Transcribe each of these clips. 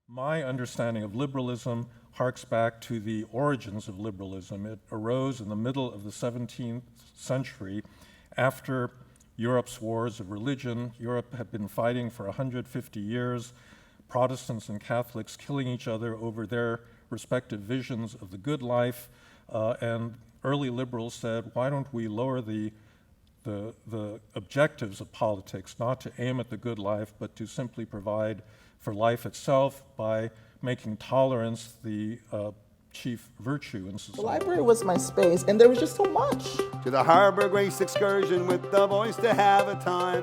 My understanding of liberalism harks back to the origins of liberalism. It arose in the middle of the 17th century after Europe's wars of religion. Europe had been fighting for 150 years, Protestants and Catholics killing each other over their respective visions of the good life, and early liberals said, why don't we lower the objectives of politics, not to aim at the good life, but to simply provide for life itself by making tolerance the chief virtue in society. The library was my space, and there was just so much. To the Harbor Grace excursion with the boys to have a time.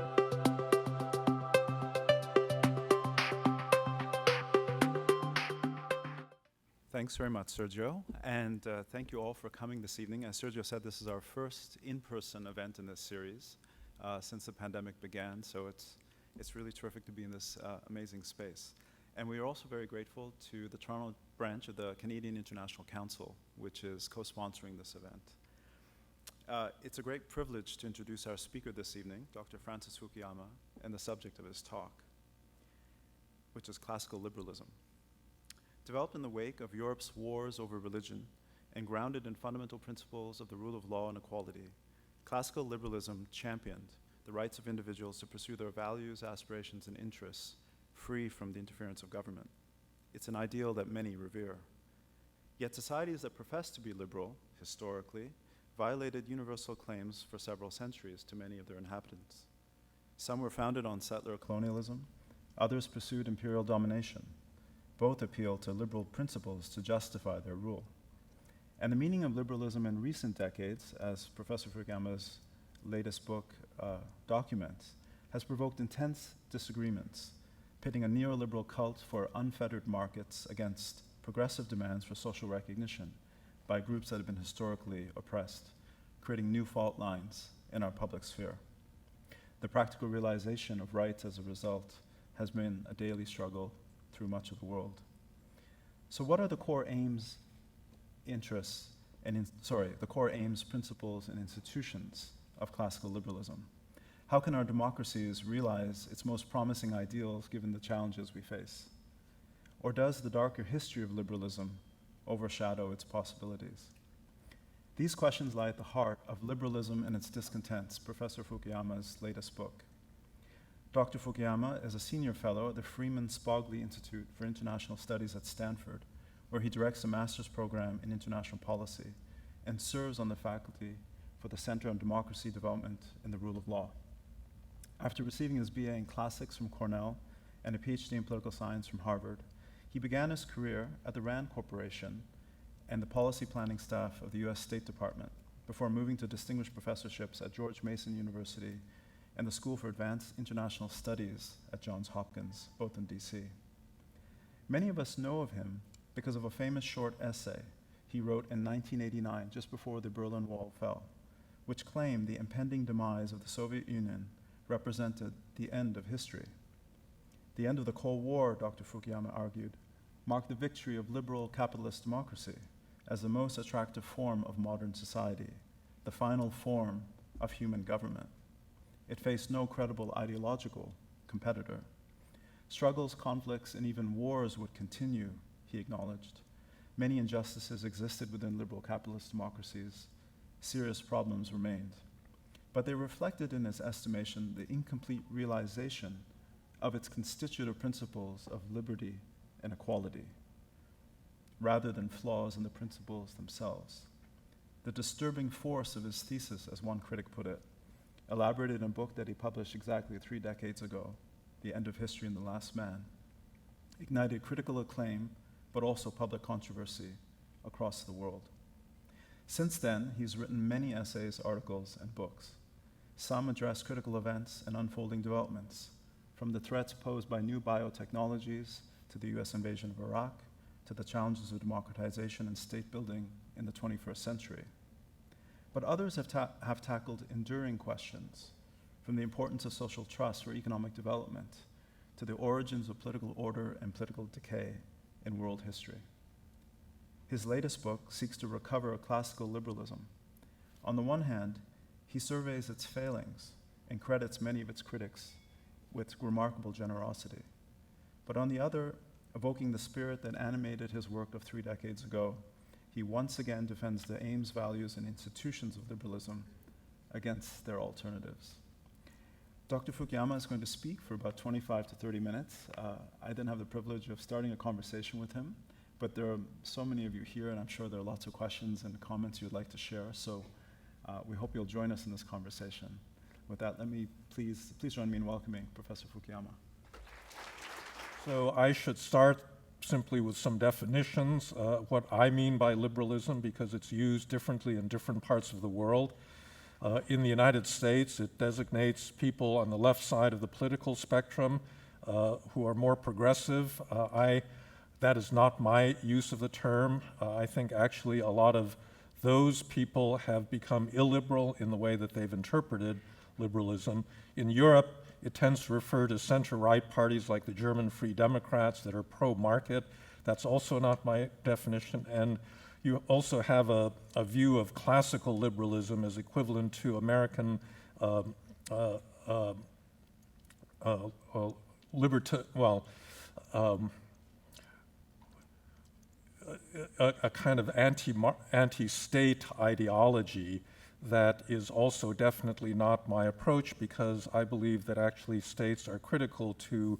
Thanks very much, Sergio, and thank you all for coming this evening. As Sergio said, this is our first in-person event in this series since the pandemic began, so it's really terrific to be in this amazing space. And we are also very grateful to the Toronto branch of the Canadian International Council, which is co-sponsoring this event. It's a great privilege to introduce our speaker this evening, Dr. Francis Fukuyama, and the subject of his talk, which is classical liberalism. Developed in the wake of Europe's wars over religion and grounded in fundamental principles of the rule of law and equality, classical liberalism championed the rights of individuals to pursue their values, aspirations, and interests free from the interference of government. It's an ideal that many revere. Yet societies that profess to be liberal, historically, violated universal claims for several centuries to many of their inhabitants. Some were founded on settler colonialism, others pursued imperial domination. Both appeal to liberal principles to justify their rule. And the meaning of liberalism in recent decades, as Professor Fukuyama's latest book documents, has provoked intense disagreements, pitting a neoliberal cult for unfettered markets against progressive demands for social recognition by groups that have been historically oppressed, creating new fault lines in our public sphere. The practical realization of rights as a result has been a daily struggle through much of the world. So what are the core aims, interests, and the core aims, principles, and institutions of classical liberalism? How can our democracies realize its most promising ideals given the challenges we face? Or does the darker history of liberalism overshadow its possibilities? These questions lie at the heart of Liberalism and its Discontents, Professor Fukuyama's latest book. Dr. Fukuyama is a senior fellow at the Freeman Spogli Institute for International Studies at Stanford, where he directs a master's program in international policy and serves on the faculty for the Center on Democracy Development and the Rule of Law. After receiving his BA in Classics from Cornell and a PhD in Political Science from Harvard, he began his career at the RAND Corporation and the policy planning staff of the US State Department before moving to distinguished professorships at George Mason University and the School for Advanced International Studies at Johns Hopkins, both in DC. Many of us know of him because of a famous short essay he wrote in 1989, just before the Berlin Wall fell, which claimed the impending demise of the Soviet Union represented the end of history. The end of the Cold War, Dr. Fukuyama argued, marked the victory of liberal capitalist democracy as the most attractive form of modern society, the final form of human government. It faced no credible ideological competitor. Struggles, conflicts, and even wars would continue, he acknowledged. Many injustices existed within liberal capitalist democracies. Serious problems remained. But they reflected, in his estimation, the incomplete realization of its constitutive principles of liberty and equality, rather than flaws in the principles themselves. The disturbing force of his thesis, as one critic put it, elaborated in a book that he published exactly 3 decades ago, The End of History and the Last Man, ignited critical acclaim, but also public controversy across the world. Since then, he's written many essays, articles, and books. Some address critical events and unfolding developments, from the threats posed by new biotechnologies to the US invasion of Iraq, to the challenges of democratization and state building in the 21st century. But others have tackled enduring questions, from the importance of social trust for economic development to the origins of political order and political decay in world history. His latest book seeks to recover classical liberalism. On the one hand, he surveys its failings and credits many of its critics with remarkable generosity. But on the other, Evoking the spirit that animated his work of 3 decades ago, he once again defends the aims, values, and institutions of liberalism against their alternatives. Dr. Fukuyama is going to speak for about 25 to 30 minutes. I didn't have the privilege of starting a conversation with him, but there are so many of you here, and I'm sure there are lots of questions and comments you'd like to share, so we hope you'll join us in this conversation. With that, let me please join me in welcoming Professor Fukuyama. So I should start simply with some definitions, what I mean by liberalism, because it's used differently in different parts of the world. In the United States, it designates people on the left side of the political spectrum who are more progressive. That is not my use of the term. I think actually a lot of those people have become illiberal in the way that they've interpreted liberalism. In Europe, it tends to refer to center-right parties like the German Free Democrats that are pro-market. That's also not my definition. And you also have a view of classical liberalism as equivalent to American a kind of anti-state ideology that is also definitely not my approach, because I believe that actually states are critical to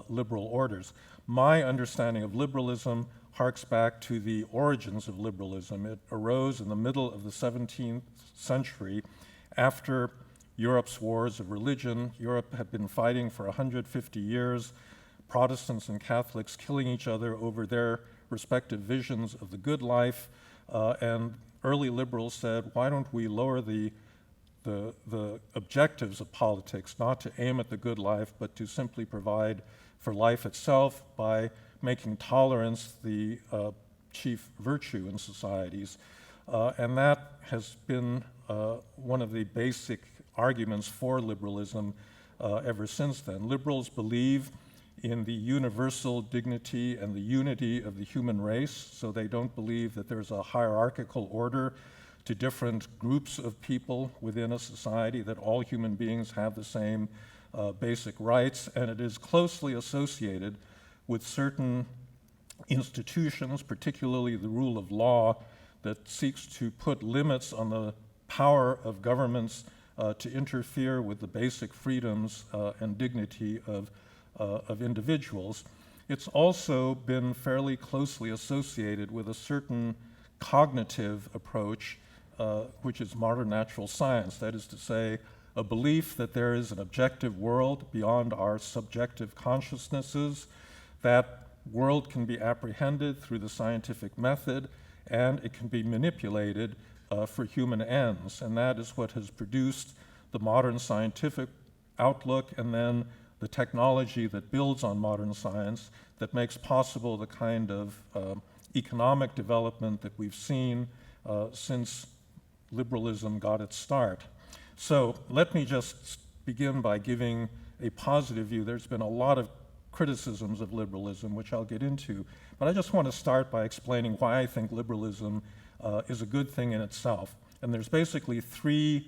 liberal orders. My understanding of liberalism harks back to the origins of liberalism. It arose in the middle of the 17th century after Europe's wars of religion. Europe had been fighting for 150 years, Protestants and Catholics killing each other over their respective visions of the good life, and early liberals said, why don't we lower the objectives of politics, not to aim at the good life, but to simply provide for life itself by making tolerance the chief virtue in societies. And that has been one of the basic arguments for liberalism ever since then. Liberals believe in the universal dignity and the unity of the human race, so they don't believe that there's a hierarchical order to different groups of people within a society, that all human beings have the same basic rights, and it is closely associated with certain institutions, particularly the rule of law, that seeks to put limits on the power of governments to interfere with the basic freedoms and dignity of individuals. It's also been fairly closely associated with a certain cognitive approach, which is modern natural science. That is to say, a belief that there is an objective world beyond our subjective consciousnesses. That world can be apprehended through the scientific method, and it can be manipulated for human ends. And that is what has produced the modern scientific outlook, and then the technology that builds on modern science that makes possible the kind of economic development that we've seen since liberalism got its start. So let me just begin by giving a positive view. There's been a lot of criticisms of liberalism, which I'll get into, but I just want to start by explaining why I think liberalism is a good thing in itself. And there's basically 3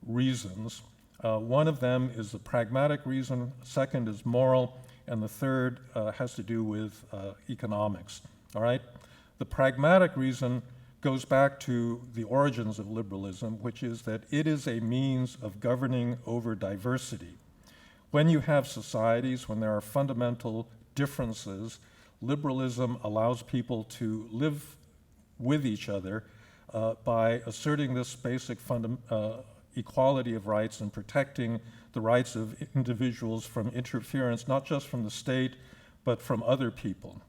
reasons. One of them is the pragmatic reason, second is moral, and the third has to do with economics, all right? The pragmatic reason goes back to the origins of liberalism, which is that it is a means of governing over diversity. When you have societies, when there are fundamental differences, liberalism allows people to live with each other by asserting this basic equality of rights and protecting the rights of individuals from interference, not just from the state, but from other people.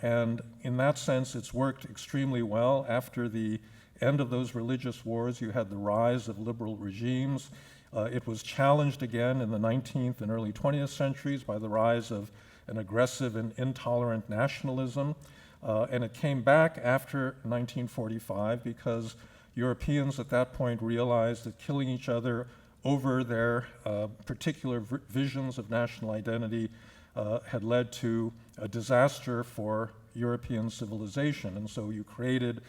And in that sense, it's worked extremely well. After the end of those religious wars, you had the rise of liberal regimes. It was challenged again in the 19th and early 20th centuries by the rise of an aggressive and intolerant nationalism. And it came back after 1945 because Europeans at that point realized that killing each other over their particular visions of national identity had led to a disaster for European civilization. And so you created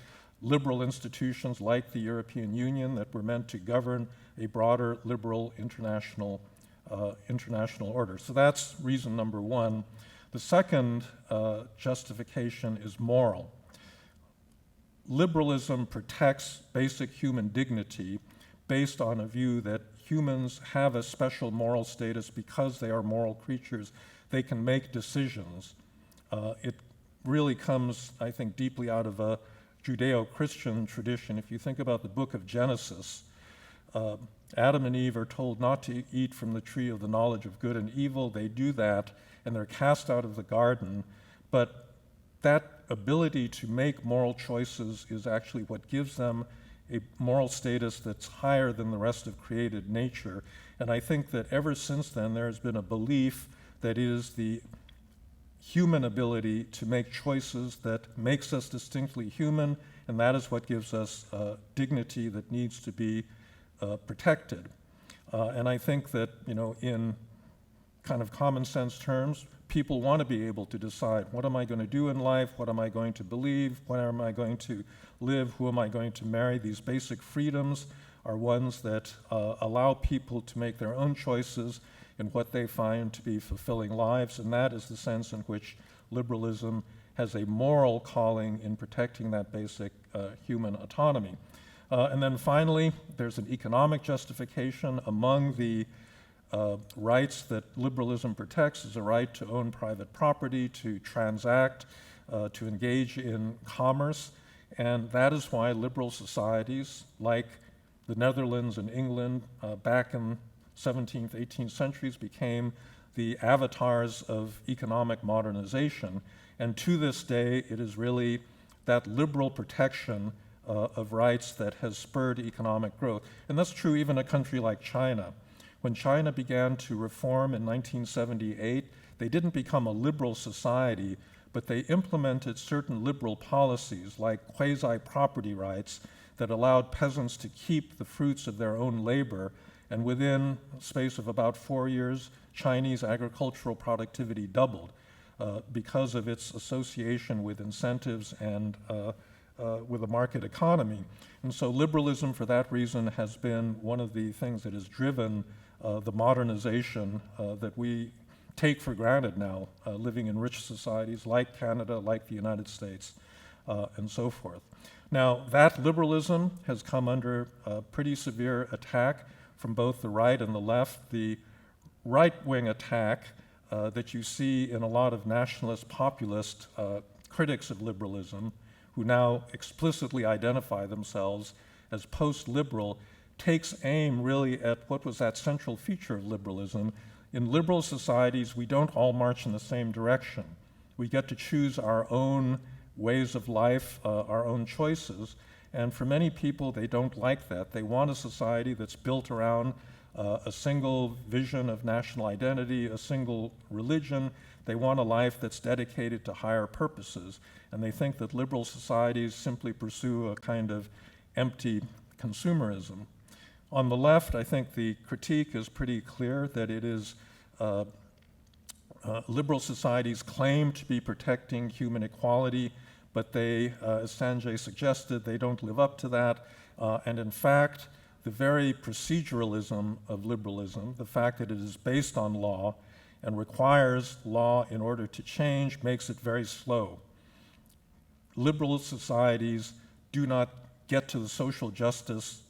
liberal institutions like the European Union that were meant to govern a broader liberal international order. So that's reason number one. The The second justification is moral. Liberalism protects basic human dignity based on a view that humans have a special moral status because they are moral creatures. They can make decisions. It really comes, I think, deeply out of a Judeo-Christian tradition. If you think about the book of Genesis, Adam and Eve are told not to eat from the tree of the knowledge of good and evil. They do that, and they're cast out of the garden. But that ability to make moral choices is actually what gives them a moral status that's higher than the rest of created nature. And I think that ever since then, there has been a belief that it is the human ability to make choices that makes us distinctly human, and that is what gives us dignity that needs to be protected. And I think that, in kind of common sense terms, people want to be able to decide, what am I going to do in life? What am I going to believe? Where am I going to live? Who am I going to marry? These basic freedoms are ones that allow people to make their own choices in what they find to be fulfilling lives, and that is the sense in which liberalism has a moral calling in protecting that basic human autonomy. And then finally, there's an economic justification. Among the rights that liberalism protects is a right to own private property, to transact, to engage in commerce, and that is why liberal societies like the Netherlands and England back in 17th, 18th centuries became the avatars of economic modernization. And to this day, it is really that liberal protection of rights that has spurred economic growth. And that's true even in a country like China. When China began to reform in 1978, they didn't become a liberal society, but they implemented certain liberal policies like quasi-property rights that allowed peasants to keep the fruits of their own labor. And within a space of about 4 years, Chinese agricultural productivity doubled because of its association with incentives and with a market economy. And so liberalism, for that reason, has been one of the things that has driven the modernization that we take for granted now, living in rich societies like Canada, like the United States, and so forth. Now, that liberalism has come under pretty severe attack from both the right and the left. The right-wing attack that you see in a lot of nationalist populist critics of liberalism, who now explicitly identify themselves as post-liberal, takes aim really at what was that central feature of liberalism. In liberal societies, we don't all march in the same direction. We get to choose our own ways of life, our own choices, and for many people, they don't like that. They want a society that's built around a single vision of national identity, a single religion. They want a life that's dedicated to higher purposes, and they think that liberal societies simply pursue a kind of empty consumerism. On the left, I think the critique is pretty clear that it is liberal societies claim to be protecting human equality, but they, as Sanjay suggested, they don't live up to that. And in fact, the very proceduralism of liberalism, the fact that it is based on law and requires law in order to change, makes it very slow. Liberal societies do not get to the social justice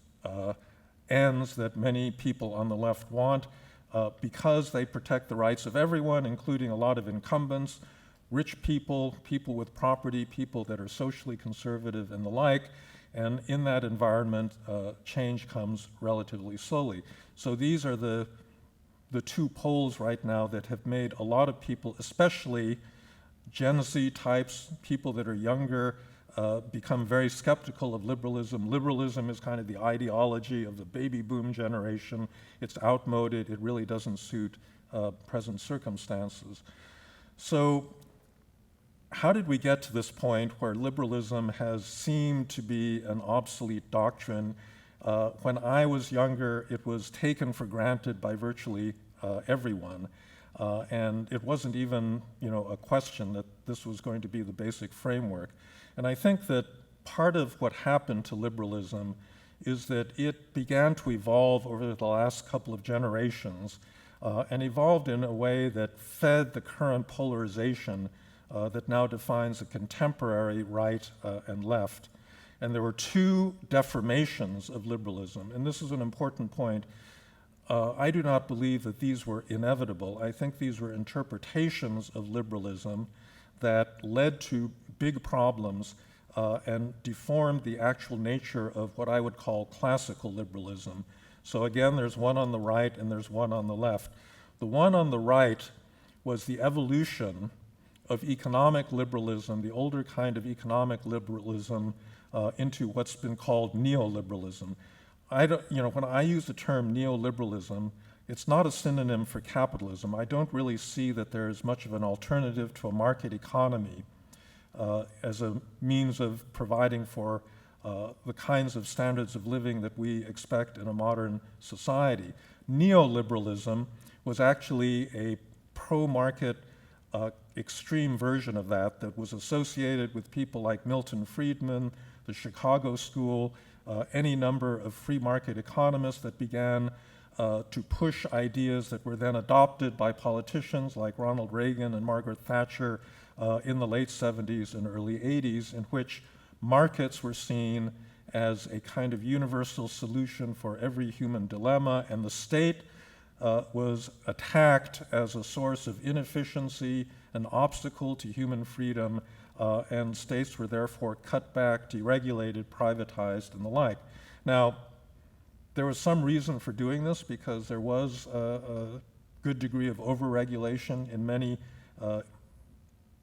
ends that many people on the left want because they protect the rights of everyone, including a lot of incumbents, rich people, people with property, people that are socially conservative and the like. And in that environment, change comes relatively slowly. So these are the two poles right now that have made a lot of people, especially Gen Z types, people that are younger, become very skeptical of liberalism. Liberalism is kind of the ideology of the baby boom generation. It's outmoded. It really doesn't suit present circumstances. So how did we get to this point where liberalism has seemed to be an obsolete doctrine? When I was younger, it was taken for granted by virtually everyone. And it wasn't even, a question that this was going to be the basic framework. And I think that part of what happened to liberalism is that it began to evolve over the last couple of generations and evolved in a way that fed the current polarization that now defines a contemporary right and left. And there were two deformations of liberalism, and this is an important point. I do not believe that these were inevitable. I think these were interpretations of liberalism that led to big problems and deformed the actual nature of what I would call classical liberalism. So again, there's one on the right and there's one on the left. The one on the right was the evolution of economic liberalism, the older kind of economic liberalism, into what's been called neoliberalism. When I use the term neoliberalism, it's not a synonym for capitalism. I don't really see that there is much of an alternative to a market economy as a means of providing for the kinds of standards of living that we expect in a modern society. Neoliberalism was actually a pro-market extreme version of that was associated with people like Milton Friedman, the Chicago School, any number of free market economists that began to push ideas that were then adopted by politicians like Ronald Reagan and Margaret Thatcher in the late 70s and early 80s, in which markets were seen as a kind of universal solution for every human dilemma, and the state was attacked as a source of inefficiency, an obstacle to human freedom, and states were therefore cut back, deregulated, privatized, and the like. Now, there was some reason for doing this because there was a good degree of overregulation in many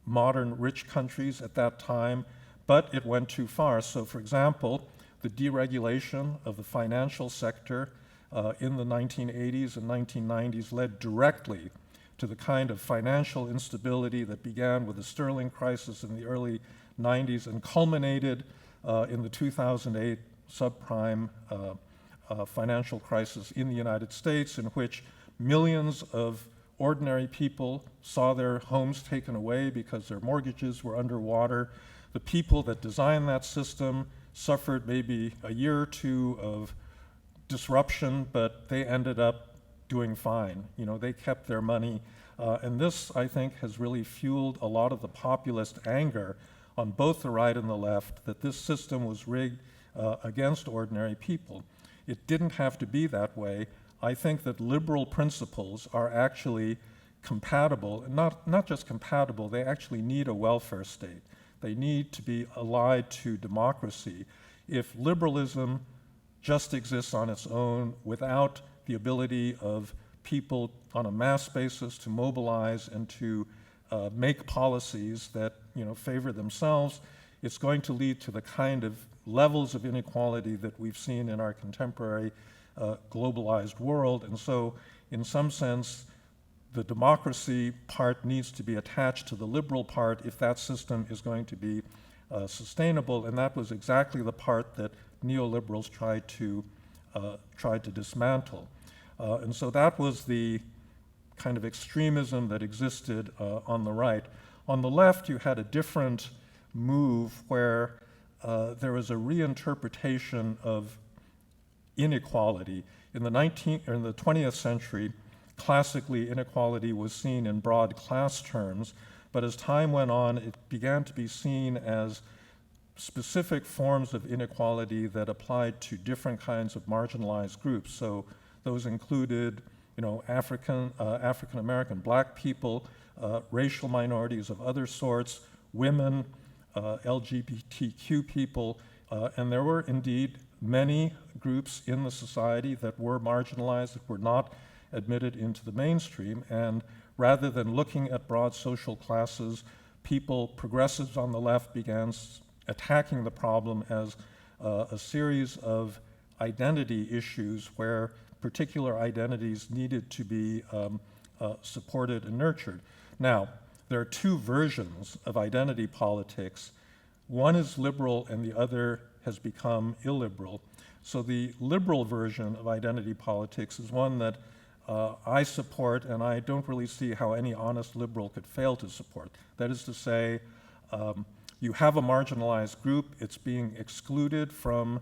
modern rich countries at that time, but it went too far. So, for example, the deregulation of the financial sector in the 1980s and 1990s led directly to the kind of financial instability that began with the sterling crisis in the early 90s and culminated in the 2008 subprime financial crisis in the United States, in which millions of ordinary people saw their homes taken away because their mortgages were underwater. The people that designed that system suffered maybe a year or two of disruption, but they ended up doing fine. They kept their money. And this, I think, has really fueled a lot of the populist anger on both the right and the left that this system was rigged against ordinary people. It didn't have to be that way. I think that liberal principles are actually compatible, not just compatible, they actually need a welfare state. They need to be allied to democracy. If liberalism just exists on its own without the ability of people on a mass basis to mobilize and to make policies that favor themselves, it's going to lead to the kind of levels of inequality that we've seen in our contemporary globalized world. And so, in some sense, the democracy part needs to be attached to the liberal part if that system is going to be sustainable. And that was exactly the part that neoliberals tried to dismantle. And so that was the kind of extremism that existed on the right. On the left, you had a different move where there was a reinterpretation of inequality. In the 20th century, classically, inequality was seen in broad class terms, but as time went on, it began to be seen as specific forms of inequality that applied to different kinds of marginalized groups. So those included, African American, Black people, racial minorities of other sorts, women, LGBTQ people, and there were indeed many groups in the society that were marginalized, that were not admitted into the mainstream. And rather than looking at broad social classes, progressives on the left began attacking the problem as a series of identity issues where particular identities needed to be supported and nurtured. Now, there are two versions of identity politics. One is liberal and the other has become illiberal. So the liberal version of identity politics is one that I support, and I don't really see how any honest liberal could fail to support. That is to say, you have a marginalized group, it's being excluded from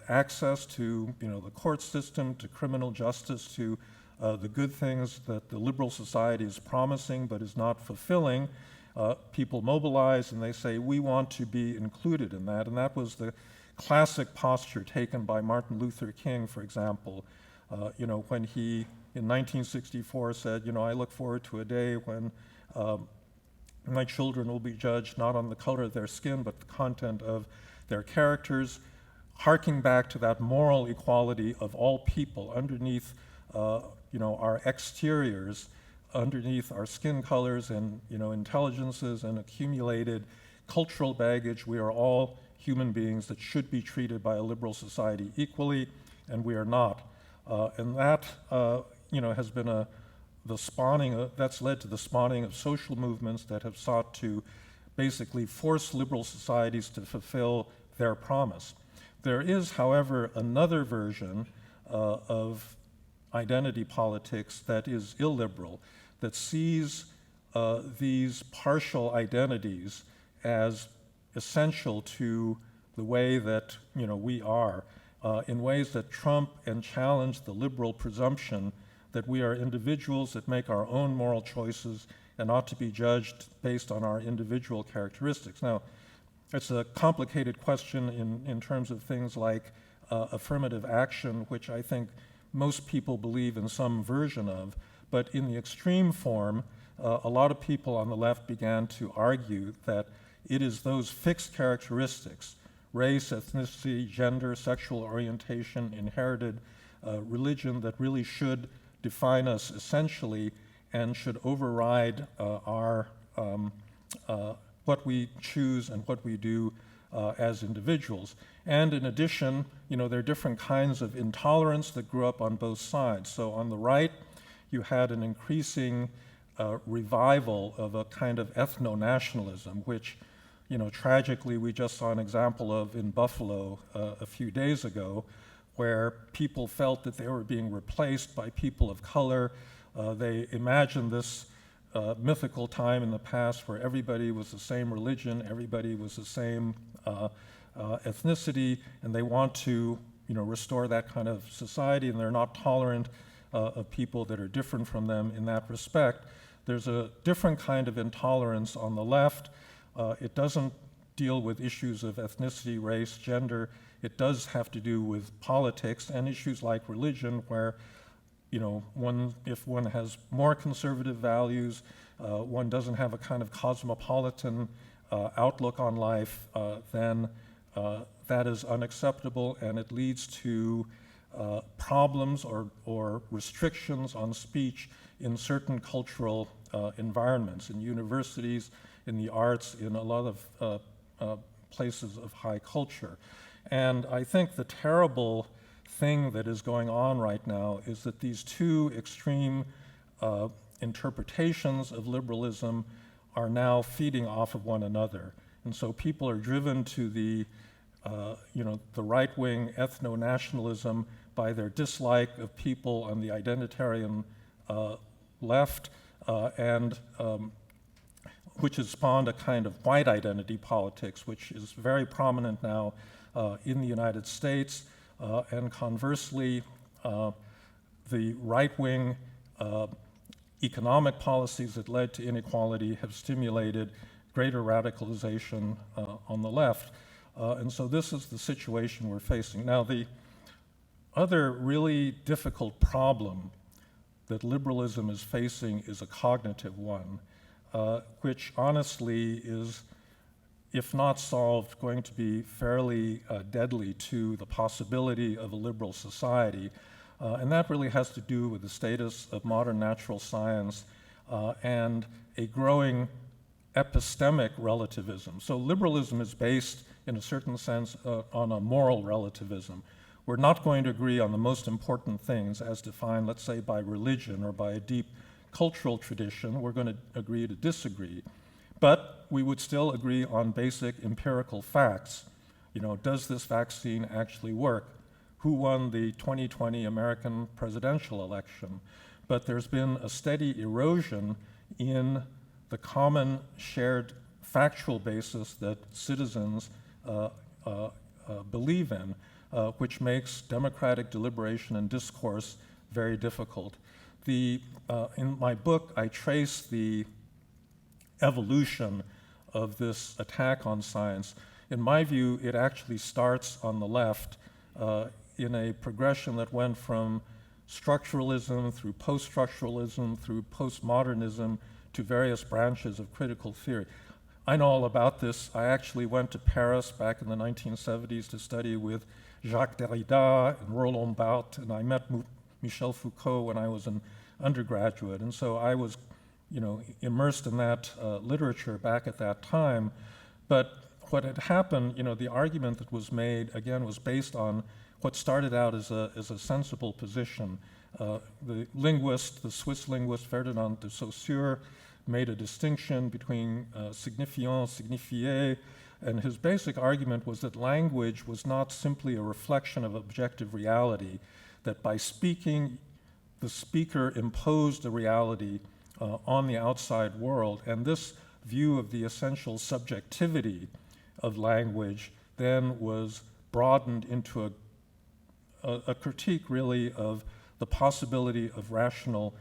access to the court system, to criminal justice, to the good things that the liberal society is promising but is not fulfilling, people mobilize and they say, we want to be included in that. And that was the classic posture taken by Martin Luther King, for example, when he, in 1964, said, I look forward to a day when my children will be judged not on the color of their skin, but the content of their characters, harking back to that moral equality of all people underneath, our exteriors, underneath our skin colors and, intelligences and accumulated cultural baggage. We are all human beings that should be treated by a liberal society equally, and we are not. And that, has been that's led to the spawning of social movements that have sought to basically force liberal societies to fulfill their promise. There is, however, another version of identity politics that is illiberal, that sees these partial identities as essential to the way that we are, in ways that trump and challenge the liberal presumption that we are individuals that make our own moral choices and ought to be judged based on our individual characteristics. Now, it's a complicated question in terms of things like affirmative action, which I think most people believe in some version of, but in the extreme form, a lot of people on the left began to argue that it is those fixed characteristics, race, ethnicity, gender, sexual orientation, inherited religion, that really should define us essentially and should override our what we choose and what we do as individuals. And in addition, there are different kinds of intolerance that grew up on both sides. So on the right, you had an increasing revival of a kind of ethno-nationalism, which, tragically we just saw an example of in Buffalo a few days ago, where people felt that they were being replaced by people of color. They imagined this mythical time in the past where everybody was the same religion, everybody was the same ethnicity, and they want to, restore that kind of society, and they're not tolerant of people that are different from them in that respect. There's a different kind of intolerance on the left. It doesn't deal with issues of ethnicity, race, gender. It does have to do with politics and issues like religion, where, if one has more conservative values, one doesn't have a kind of cosmopolitan outlook on life, then that is unacceptable, and it leads to problems or restrictions on speech in certain cultural environments, in universities, in the arts, in a lot of places of high culture. And I think the terrible thing that is going on right now is that these two extreme interpretations of liberalism are now feeding off of one another. And so people are driven to the right-wing ethno-nationalism by their dislike of people on the identitarian left, which has spawned a kind of white identity politics, which is very prominent now in the United States. And conversely, the right-wing economic policies that led to inequality have stimulated greater radicalization on the left. And so this is the situation we're facing. Now, the other really difficult problem that liberalism is facing is a cognitive one, which honestly is, if not solved, going to be fairly deadly to the possibility of a liberal society. And that really has to do with the status of modern natural science and a growing epistemic relativism. So liberalism is based, in a certain sense, on a moral relativism. We're not going to agree on the most important things as defined, let's say, by religion or by a deep cultural tradition. We're going to agree to disagree. But we would still agree on basic empirical facts. Does this vaccine actually work? Who won the 2020 American presidential election? But there's been a steady erosion in the common shared factual basis that citizens believe in, which makes democratic deliberation and discourse very difficult. In my book, I trace the evolution of this attack on science. In my view, it actually starts on the left in a progression that went from structuralism through post-structuralism through postmodernism to various branches of critical theory. I know all about this. I actually went to Paris back in the 1970s to study with Jacques Derrida and Roland Barthes, and I met Michel Foucault when I was an undergraduate, and so I was, immersed in that literature back at that time. But what had happened, the argument that was made, again, was based on what started out as a sensible position. The Swiss linguist Ferdinand de Saussure made a distinction between signifiant, signifié, and his basic argument was that language was not simply a reflection of objective reality, that by speaking, the speaker imposed a reality on the outside world, and this view of the essential subjectivity of language then was broadened into a critique, really, of the possibility of rational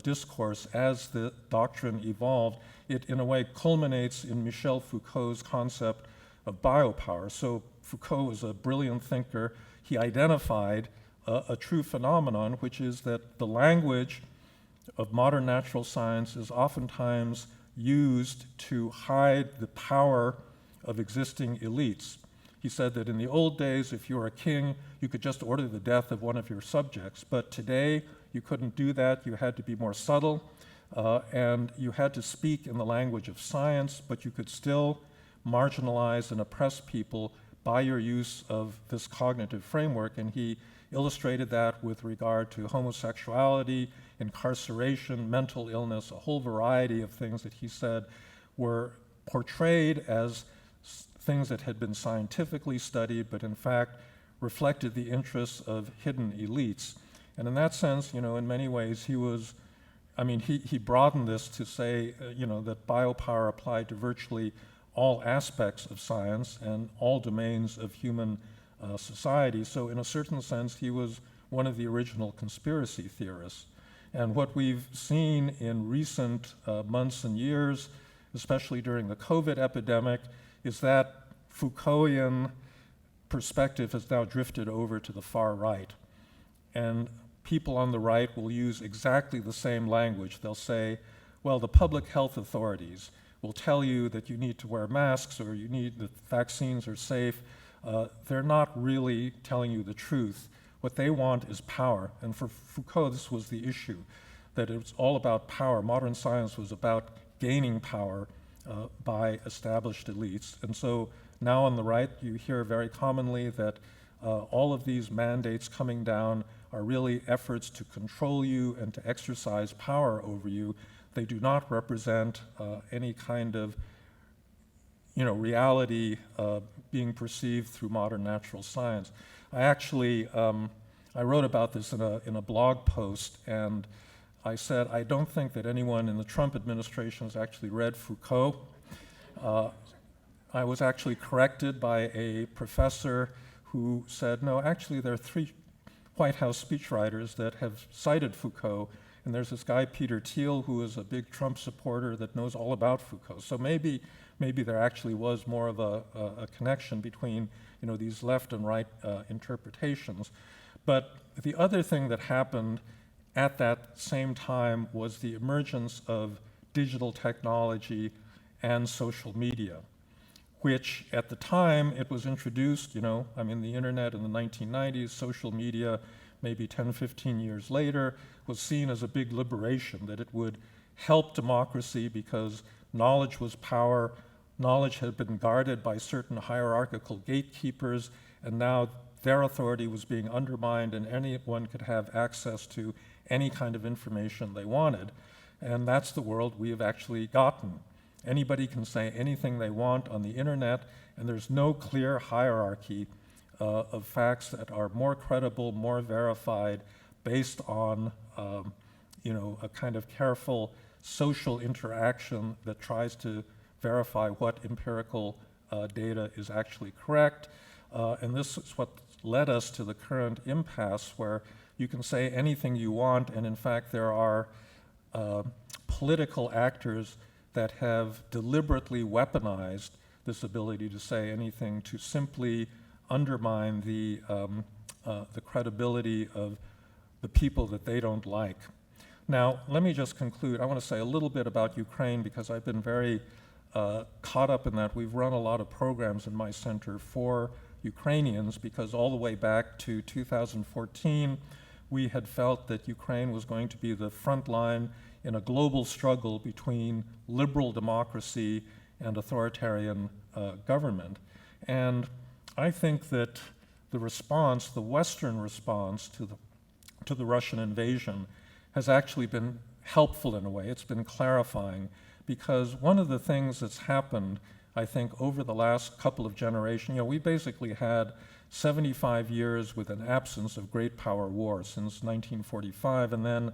discourse as the doctrine evolved. It, in a way, culminates in Michel Foucault's concept of biopower. So Foucault was a brilliant thinker. He identified a true phenomenon, which is that the language of modern natural science is oftentimes used to hide the power of existing elites. He said that in the old days, if you were a king, you could just order the death of one of your subjects. But today, you couldn't do that. You had to be more subtle, and you had to speak in the language of science, but you could still marginalize and oppress people by your use of this cognitive framework. And he illustrated that with regard to homosexuality, incarceration, mental illness, a whole variety of things that he said were portrayed as things that had been scientifically studied, but in fact reflected the interests of hidden elites. And in that sense, in many ways, he broadened this to say, that biopower applied to virtually all aspects of science and all domains of human society. So in a certain sense, he was one of the original conspiracy theorists. And what we've seen in recent months and years, especially during the COVID epidemic, is that Foucaultian perspective has now drifted over to the far right. And people on the right will use exactly the same language. They'll say, well, the public health authorities will tell you that you need to wear masks or that vaccines are safe. They're not really telling you the truth. What they want is power. And for Foucault, this was the issue, that it was all about power. Modern science was about gaining power by established elites. And so now on the right, you hear very commonly that all of these mandates coming down are really efforts to control you and to exercise power over you. They do not represent any kind of reality being perceived through modern natural science. I wrote about this in a blog post, and I said, I don't think that anyone in the Trump administration has actually read Foucault. I was actually corrected by a professor who said, no, actually there are 3 White House speechwriters that have cited Foucault, and there's this guy, Peter Thiel, who is a big Trump supporter that knows all about Foucault. So maybe there actually was more of a connection between these left and right interpretations. But the other thing that happened at that same time was the emergence of digital technology and social media, which at the time it was introduced, the internet in the 1990s, social media maybe 10, 15 years later, was seen as a big liberation, that it would help democracy because knowledge was power, knowledge had been guarded by certain hierarchical gatekeepers, and now their authority was being undermined and anyone could have access to any kind of information they wanted. And that's the world we have actually gotten. Anybody can say anything they want on the internet, and there's no clear hierarchy of facts that are more credible, more verified, based on a kind of careful social interaction that tries to verify what empirical data is actually correct. And this is what led us to the current impasse where you can say anything you want, and in fact there are political actors that have deliberately weaponized this ability to say anything to simply undermine the credibility of the people that they don't like. Now, let me just conclude. I want to say a little bit about Ukraine because I've been very caught up in that. We've run a lot of programs in my center for Ukrainians because all the way back to 2014, we had felt that Ukraine was going to be the front line in a global struggle between liberal democracy and authoritarian government. And I think that the response, the Western response to the Russian invasion has actually been helpful in a way. It's been clarifying because one of the things that's happened, I think, over the last couple of generations, we basically had 75 years with an absence of great power war since 1945, and then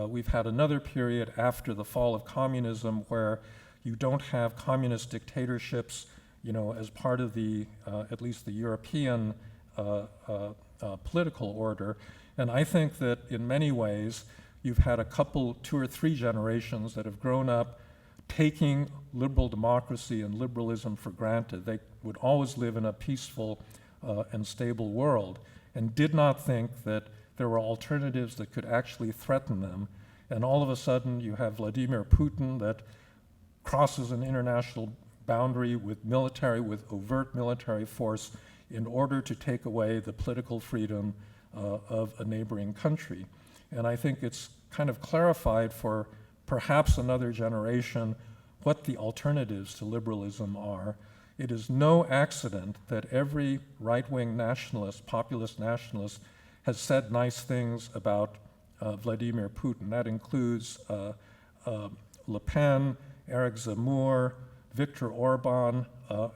we've had another period after the fall of communism where you don't have communist dictatorships, as part of the, at least the European political order. And I think that in many ways, you've had a couple, 2 or 3 generations that have grown up taking liberal democracy and liberalism for granted. They would always live in a peaceful and stable world and did not think that there were alternatives that could actually threaten them. And all of a sudden, you have Vladimir Putin that crosses an international boundary with overt military force in order to take away the political freedom of a neighboring country. And I think it's kind of clarified for perhaps another generation what the alternatives to liberalism are. It is no accident that every right-wing nationalist, populist nationalist, has said nice things about Vladimir Putin. That includes Le Pen, Eric Zemmour, Viktor Orban,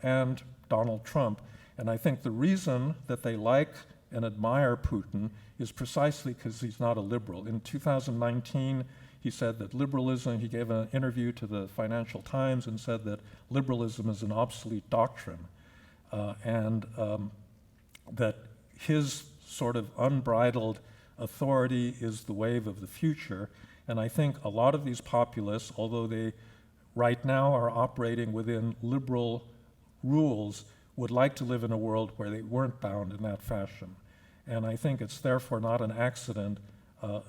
and Donald Trump. And I think the reason that they like and admire Putin is precisely because he's not a liberal. In 2019, he said that liberalism, he gave an interview to the Financial Times and said that liberalism is an obsolete doctrine, and that his sort of unbridled authority is the wave of the future. And I think a lot of these populists, although they right now are operating within liberal rules, would like to live in a world where they weren't bound in that fashion. And I think it's therefore not an accident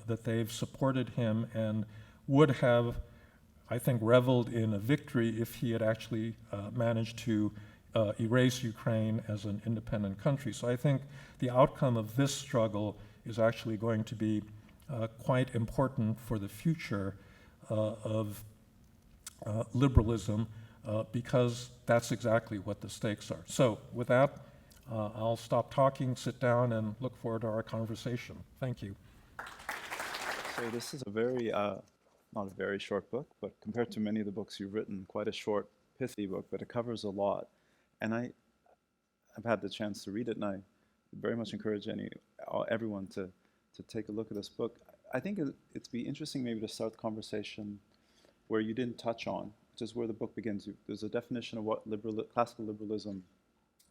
that they've supported him and would have, I think, reveled in a victory if he had actually managed to erase Ukraine as an independent country. So I think the outcome of this struggle is actually going to be quite important for the future of liberalism because that's exactly what the stakes are. So with that, I'll stop talking, sit down, and look forward to our conversation. Thank you. So this is a very, not a very short book, but compared to many of the books you've written, quite a short, pithy book, but it covers a lot. And I've had the chance to read it, and I very much encourage everyone to take a look at this book. I think it'd be interesting maybe to start the conversation where you didn't touch on, which is where the book begins. There's a definition of what classical liberalism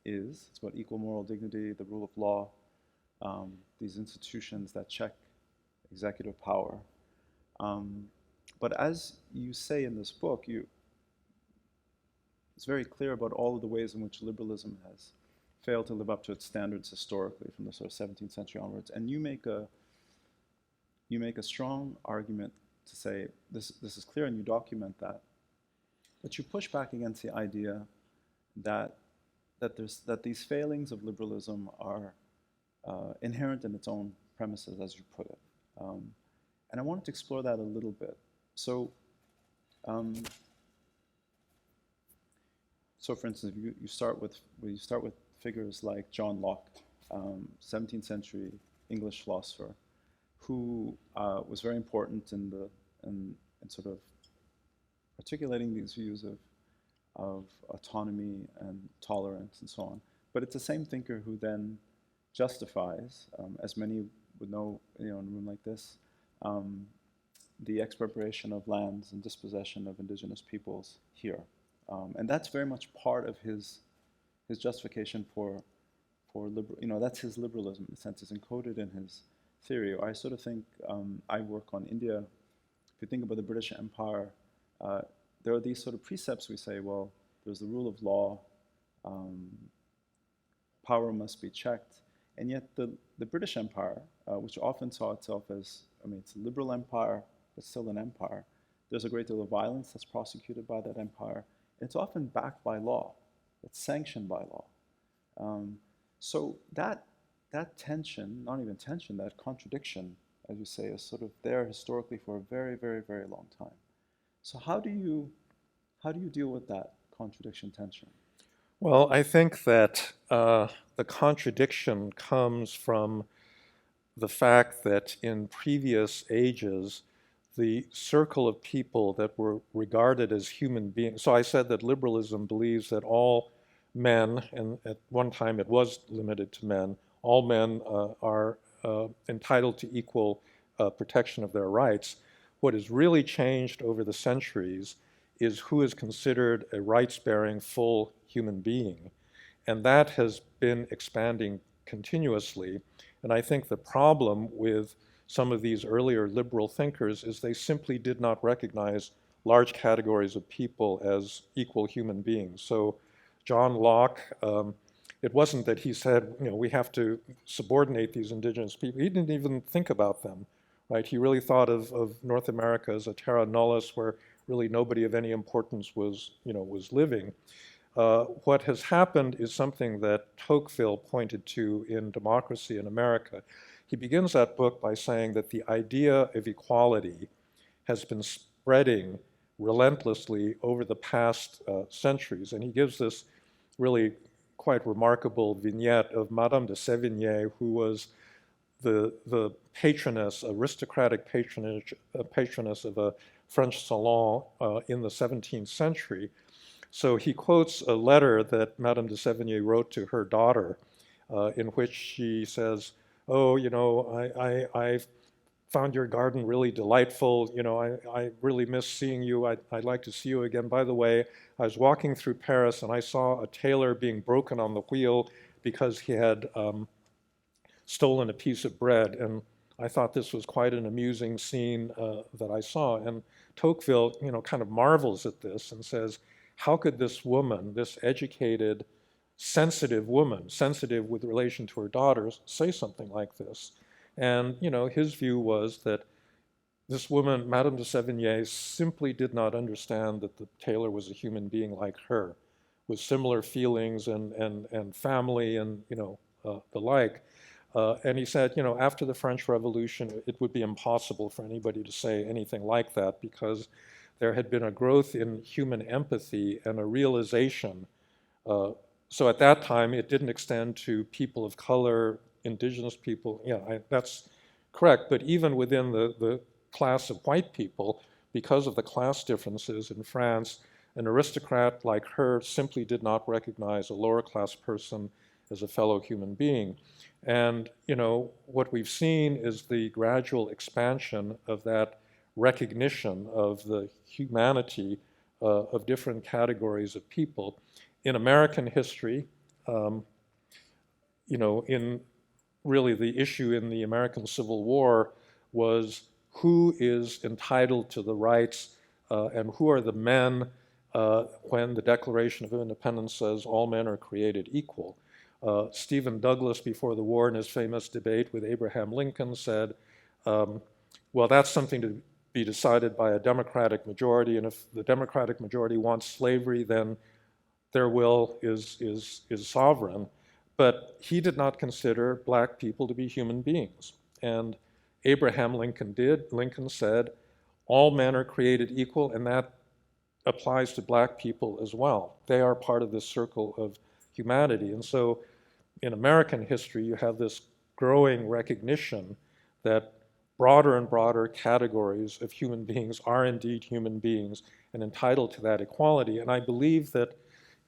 is. It's about equal moral dignity, the rule of law, these institutions that check executive power. But as you say in this book, it's very clear about all of the ways in which liberalism has failed to live up to its standards historically from the sort of 17th century onwards. And you make a strong argument to say this is clear, and you document that. But you push back against the idea that these failings of liberalism are inherent in its own premises, as you put it. And I wanted to explore that a little bit. So for instance, you start with figures like John Locke, 17th century English philosopher, who was very important in sort of articulating these views of autonomy and tolerance and so on. But it's the same thinker who then justifies, as many would know, in a room like this, the expropriation of lands and dispossession of indigenous peoples here. And that's very much part of his justification for liberal, that's his liberalism in a sense, is encoded in his theory. I sort of think I work on India. If you think about the British Empire, there are these sort of precepts we say, well, there's the rule of law, power must be checked. And yet the British Empire, which often saw itself as, it's a liberal empire, but still an empire, there's a great deal of violence that's prosecuted by that empire. And it's often backed by law. It's sanctioned by law. So that tension, not even tension, that contradiction, as you say, is sort of there historically for a very, very, very long time. So how do you deal with that contradiction tension? Well, I think that the contradiction comes from the fact that in previous ages, the circle of people that were regarded as human beings. So I said that liberalism believes that all men, and at one time it was limited to men, all men are entitled to equal protection of their rights. What has really changed over the centuries is who is considered a rights-bearing full human being. And that has been expanding continuously. And I think the problem with some of these earlier liberal thinkers is they simply did not recognize large categories of people as equal human beings. So John Locke, it wasn't that he said, we have to subordinate these indigenous people. He didn't even think about them, right? He really thought of North America as a terra nullius where really nobody of any importance was living. What has happened is something that Tocqueville pointed to in Democracy in America. He begins that book by saying that the idea of equality has been spreading relentlessly over the past centuries. And he gives this really quite remarkable vignette of Madame de Sévigné, who was the patroness, aristocratic patroness of a French salon in the 17th century. So he quotes a letter that Madame de Sévigné wrote to her daughter, in which she says, "Oh, I found your garden really delightful. I really miss seeing you. I'd like to see you again. By the way, I was walking through Paris and I saw a tailor being broken on the wheel because he had stolen a piece of bread. And I thought this was quite an amusing scene that I saw." And Tocqueville, kind of marvels at this and says, how could this woman, this educated, sensitive woman, sensitive with relation to her daughters, say something like this? And, his view was that this woman, Madame de Sévigné, simply did not understand that the tailor was a human being like her, with similar feelings and family and, the like. And he said, after the French Revolution, it would be impossible for anybody to say anything like that because there had been a growth in human empathy and a realization. So at that time, it didn't extend to people of color, indigenous people. Yeah, that's correct. But even within the class of white people, because of the class differences in France, an aristocrat like her simply did not recognize a lower class person as a fellow human being. And, what we've seen is the gradual expansion of that recognition of the humanity of different categories of people. In American history, in really the issue in the American Civil War was who is entitled to the rights and who are the men when the Declaration of Independence says all men are created equal. Stephen Douglas, before the war, in his famous debate with Abraham Lincoln, said, well, that's something to be decided by a Democratic majority, and if the Democratic majority wants slavery, then their will is sovereign. But he did not consider black people to be human beings. And Abraham Lincoln did. Lincoln said, all men are created equal, and that applies to black people as well. They are part of this circle of humanity. And so in American history, you have this growing recognition that broader and broader categories of human beings are indeed human beings and entitled to that equality. And I believe that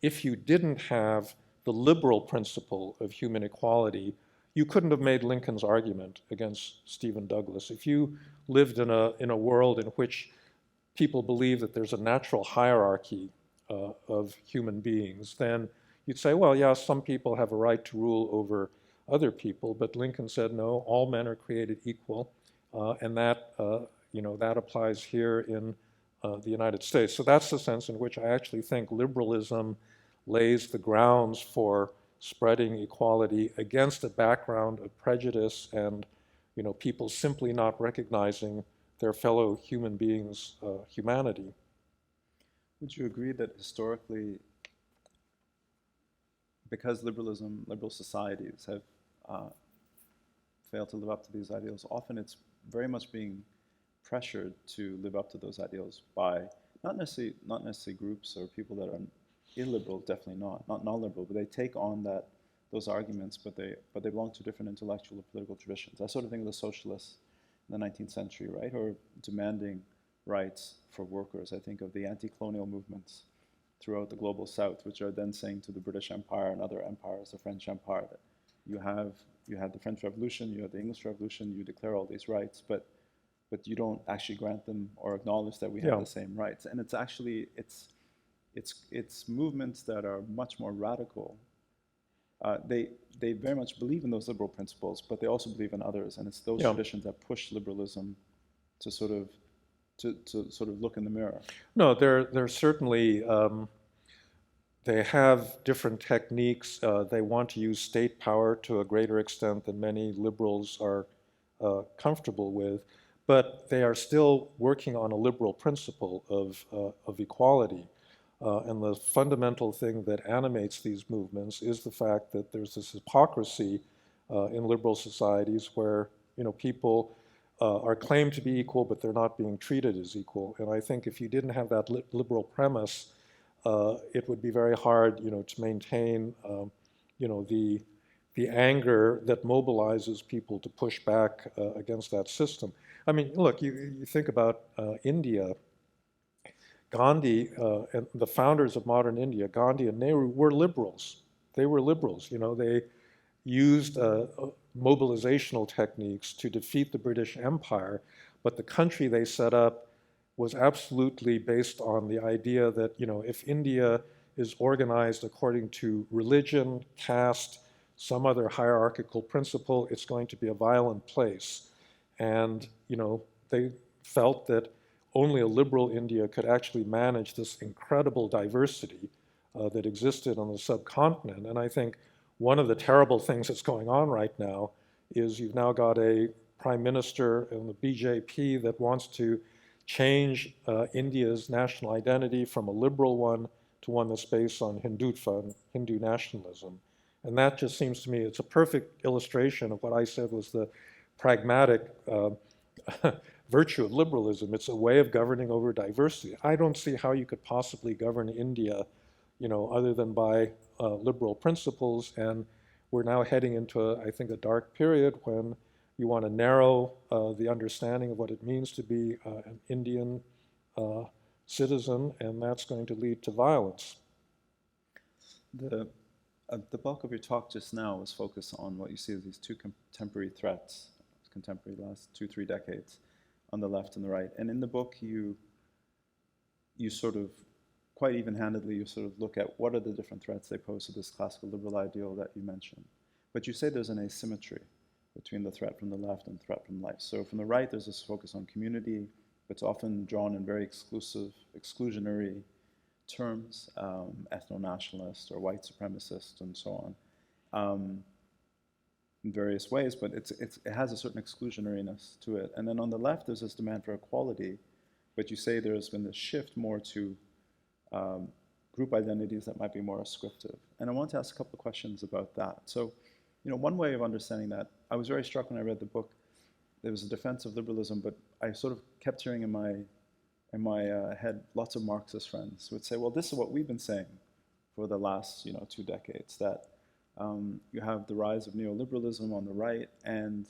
if you didn't have the liberal principle of human equality, you couldn't have made Lincoln's argument against Stephen Douglas. If you lived in a world in which people believe that there's a natural hierarchy of human beings, then you'd say, well, yeah, some people have a right to rule over other people. But Lincoln said, no, all men are created equal, and that that applies here in the United States. So that's the sense in which I actually think liberalism lays the grounds for spreading equality against a background of prejudice and people simply not recognizing their fellow human beings' humanity. Would you agree that historically, because liberal societies have failed to live up to these ideals, often it's very much being pressured to live up to those ideals by not necessarily groups or people that are illiberal, definitely not liberal, but they take on those arguments, but they belong to different intellectual or political traditions. I sort of think of the socialists in the 19th century, right, or demanding rights for workers. I think of the anti-colonial movements throughout the global south, which are then saying to the British Empire and other empires, the French Empire, that you had the French Revolution, you had the English Revolution, you declare all these rights, but you don't actually grant them or acknowledge that we have the same rights. And it's actually it's movements that are much more radical. They very much believe in those liberal principles, but they also believe in others, and it's those traditions that push liberalism to sort of look in the mirror. No, they're certainly they have different techniques. They want to use state power to a greater extent than many liberals are comfortable with, but they are still working on a liberal principle of equality. And the fundamental thing that animates these movements is the fact that there's this hypocrisy in liberal societies where people are claimed to be equal, but they're not being treated as equal. And I think if you didn't have that liberal premise, it would be very hard, to maintain, the anger that mobilizes people to push back against that system. I mean, look, you think about India. Gandhi and the founders of modern India, Gandhi and Nehru, were liberals. They were liberals. They used mobilizational techniques to defeat the British Empire, but the country they set up was absolutely based on the idea that, if India is organized according to religion, caste, some other hierarchical principle, it's going to be a violent place. And, they felt that only a liberal India could actually manage this incredible diversity that existed on the subcontinent. And I think one of the terrible things that's going on right now is you've now got a prime minister in the BJP that wants to change India's national identity from a liberal one to one that's based on Hindutva and Hindu nationalism. And that just seems to me, it's a perfect illustration of what I said was the pragmatic virtue of liberalism. It's a way of governing over diversity. I don't see how you could possibly govern India, other than by liberal principles. And we're now heading into, I think, a dark period when you want to narrow the understanding of what it means to be an Indian citizen, and that's going to lead to violence. The bulk of your talk just now was focused on what you see as these two contemporary threats, last 2-3 decades, on the left and the right. And in the book, you sort of, quite even-handedly, you sort of look at what are the different threats they pose to this classical liberal ideal that you mentioned. But you say there's an asymmetry between the threat from the left and the threat from the right. So from the right, there's this focus on community. It's often drawn in very exclusive, exclusionary terms, ethno-nationalist or white supremacist and so on, in various ways, but it has a certain exclusionariness to it. And then on the left, there's this demand for equality, but you say there's been this shift more to group identities that might be more ascriptive. And I want to ask a couple of questions about that. So, one way of understanding that, I was very struck when I read the book. There was a defense of liberalism, but I sort of kept hearing in my head lots of Marxist friends who would say, well, this is what we've been saying for the last 2 decades, that you have the rise of neoliberalism on the right, and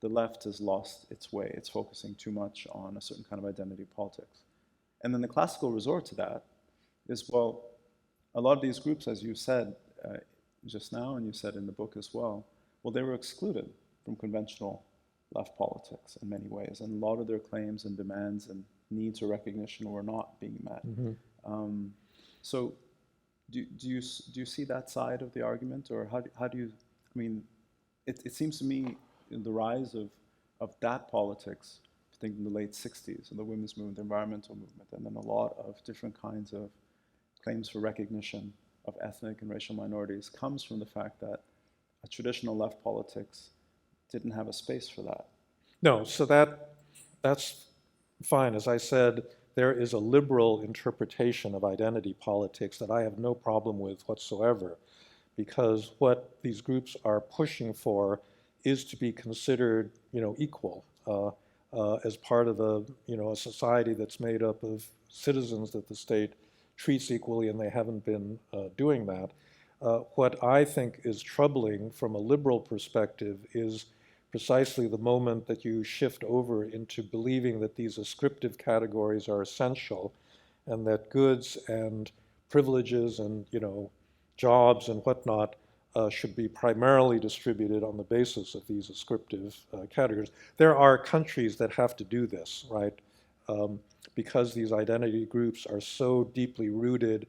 the left has lost its way. It's focusing too much on a certain kind of identity politics. And then the classical resort to that is, well, a lot of these groups, as you said just now, and you said in the book as well, they were excluded from conventional left politics in many ways, and a lot of their claims and demands and needs for recognition were not being met. Mm-hmm. So do you see that side of the argument, or how do you, it seems to me the rise of that politics, I think in the late 60s, and the women's movement, the environmental movement, and then a lot of different kinds of claims for recognition of ethnic and racial minorities comes from the fact that a traditional left politics didn't have a space for that. No, so that's fine. As I said, there is a liberal interpretation of identity politics that I have no problem with whatsoever, because what these groups are pushing for is to be considered, equal as part of a society that's made up of citizens that the state treats equally, and they haven't been doing that. What I think is troubling from a liberal perspective is precisely the moment that you shift over into believing that these ascriptive categories are essential, and that goods and privileges and jobs and whatnot should be primarily distributed on the basis of these ascriptive categories. There are countries that have to do this, right? Because these identity groups are so deeply rooted.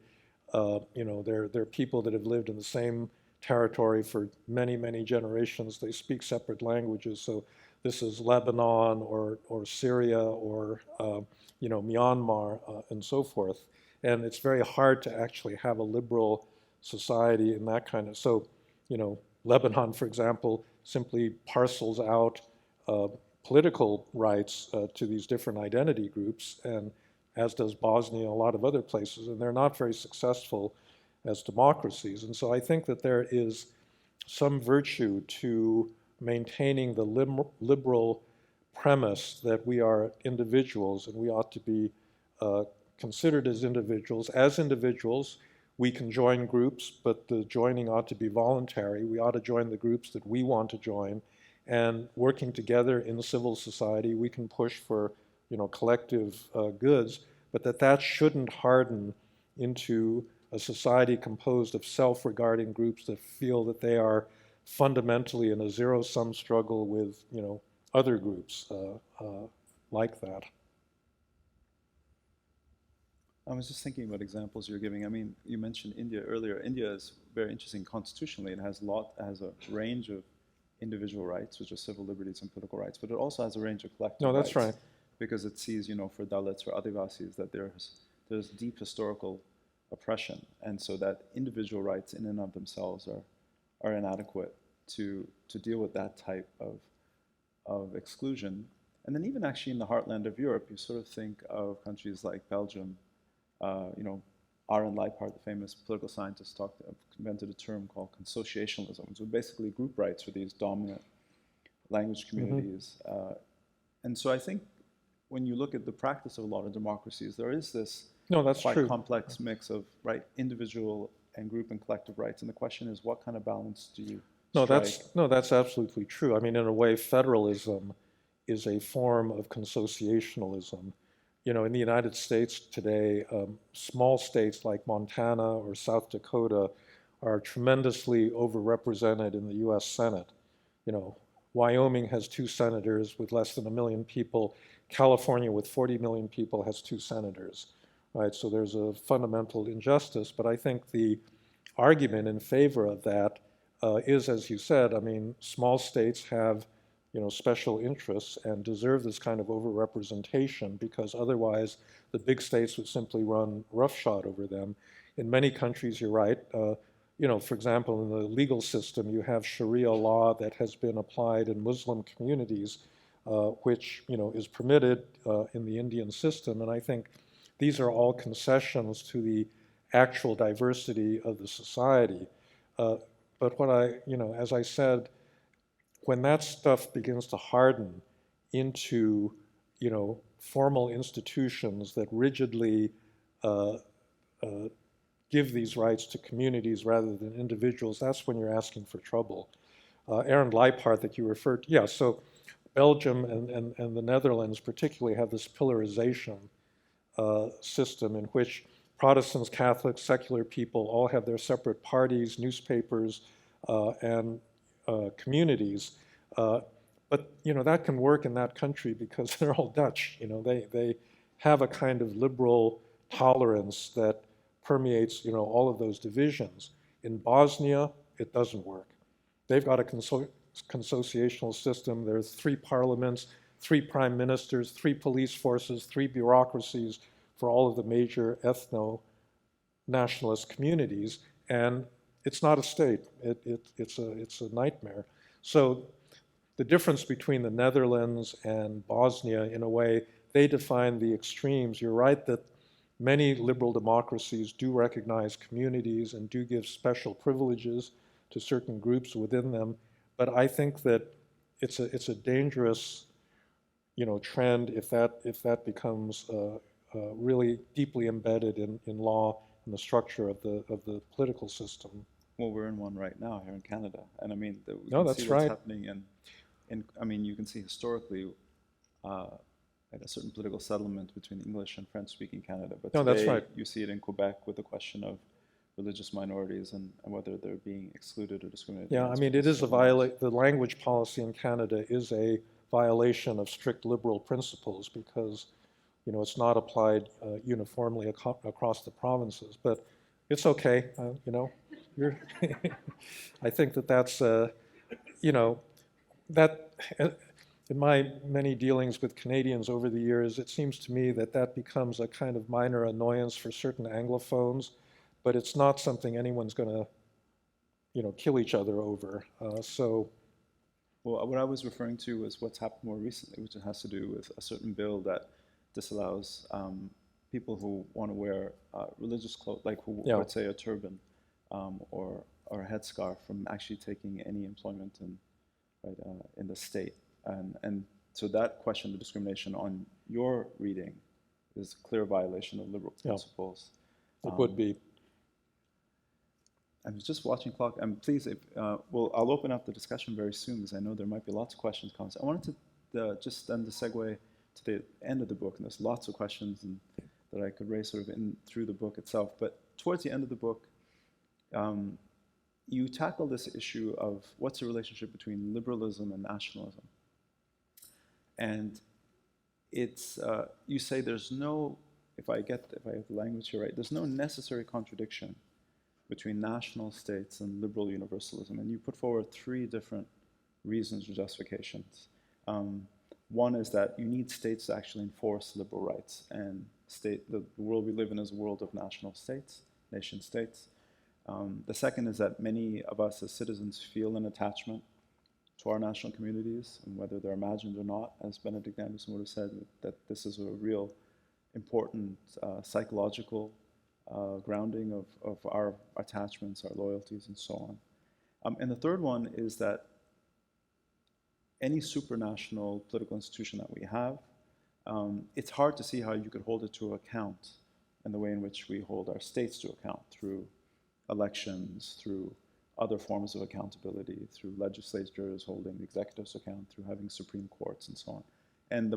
They're people that have lived in the same territory for many, many generations. They speak separate languages. So this is Lebanon or Syria or Myanmar and so forth. And it's very hard to actually have a liberal society in that kind of. So, Lebanon, for example, simply parcels out political rights to these different identity groups, and as does Bosnia and a lot of other places, and they're not very successful as democracies. And so I think that there is some virtue to maintaining the liberal premise that we are individuals and we ought to be considered as individuals. As individuals, we can join groups, but the joining ought to be voluntary. We ought to join the groups that we want to join, and working together in civil society, we can push for collective goods, but that shouldn't harden into a society composed of self-regarding groups that feel that they are fundamentally in a zero-sum struggle with other groups like that. I was just thinking about examples you're giving. I mean, you mentioned India earlier. India is very interesting constitutionally. It has a range of individual rights, which are civil liberties and political rights, but it also has a range of collective rights. No, that's right. Because it sees, for Dalits or Adivasis, that there's deep historical oppression, and so that individual rights in and of themselves are inadequate to deal with that type of exclusion. And then even actually in the heartland of Europe, you sort of think of countries like Belgium. Aaron Leipart, the famous political scientist, invented a term called consociationalism, so basically group rights for these dominant language communities. And so I think when you look at the practice of a lot of democracies, there is this quite complex mix of individual and group and collective rights. And the question is, what kind of balance do you strike? That's absolutely true. I mean, in a way, federalism is a form of consociationalism. In the United States today, small states like Montana or South Dakota are tremendously overrepresented in the U.S. Senate. Wyoming has 2 senators with less than 1 million people. California, with 40 million people, has 2 senators. Right? So there's a fundamental injustice. But I think the argument in favor of that is, as you said, I mean, small states have special interests and deserve this kind of overrepresentation, because otherwise the big states would simply run roughshod over them. In many countries, you're right. For example, in the legal system, you have Sharia law that has been applied in Muslim communities, which is permitted in the Indian system. And I think these are all concessions to the actual diversity of the society. But what as I said, when that stuff begins to harden into, formal institutions that rigidly give these rights to communities rather than individuals, that's when you're asking for trouble. Aaron Leipart that you referred to, yeah, so Belgium and the Netherlands particularly have this pillarization system in which Protestants, Catholics, secular people all have their separate parties, newspapers, and communities. But that can work in that country because they're all Dutch. They have a kind of liberal tolerance that permeates all of those divisions. In Bosnia, it doesn't work. They've got a consociational system. There's 3 parliaments, 3 prime ministers, 3 police forces, 3 bureaucracies for all of the major ethno-nationalist communities, and it's not a state. It's a nightmare. So the difference between the Netherlands and Bosnia, in a way, they define the extremes. You're right that many liberal democracies do recognize communities and do give special privileges to certain groups within them, but I think that it's a dangerous, trend if that becomes really deeply embedded in law and the structure of the political system. Well, we're in one right now here in Canada, and I mean, we No, can that's see what's right. happening, and I mean, you can see historically like a certain political settlement between English and French-speaking Canada. But No, today, that's right. you see it in Quebec with the question of religious minorities and whether they're being excluded or discriminated Yeah, I against. mean, it because is of the language policy in Canada is a violation of strict liberal principles because, it's not applied uniformly across the provinces. But it's okay, you're I think that's, that, in my many dealings with Canadians over the years, it seems to me that becomes a kind of minor annoyance for certain Anglophones, but it's not something anyone's going to kill each other over. Well, what I was referring to was what's happened more recently, which has to do with a certain bill that disallows people who want to wear religious clothes, like who, Yeah. let's say, a turban or a headscarf, from actually taking any employment in the state. And so that question of discrimination on your reading is a clear violation of liberal Yeah. principles. It would be. I was just watching clock, and please, I'll open up the discussion very soon because I know there might be lots of questions, comments. I wanted to just then to segue to the end of the book, and there's lots of questions that I could raise sort of through the book itself. But towards the end of the book, you tackle this issue of what's the relationship between liberalism and nationalism. And it's, you say there's no, if I have the language here right, there's no necessary contradiction between national states and liberal universalism. And you put forward 3 different reasons or justifications. One is that you need states to actually enforce liberal rights, and the world we live in is a world of national states, nation states. The second is that many of us as citizens feel an attachment to our national communities, and whether they're imagined or not, as Benedict Anderson would have said, that this is a real important psychological grounding of our attachments, our loyalties, and so on. And the third one is that any supranational political institution that we have, it's hard to see how you could hold it to account in the way in which we hold our states to account, through elections, through other forms of accountability, through legislatures holding the executives to account, through having Supreme Courts, and so on. And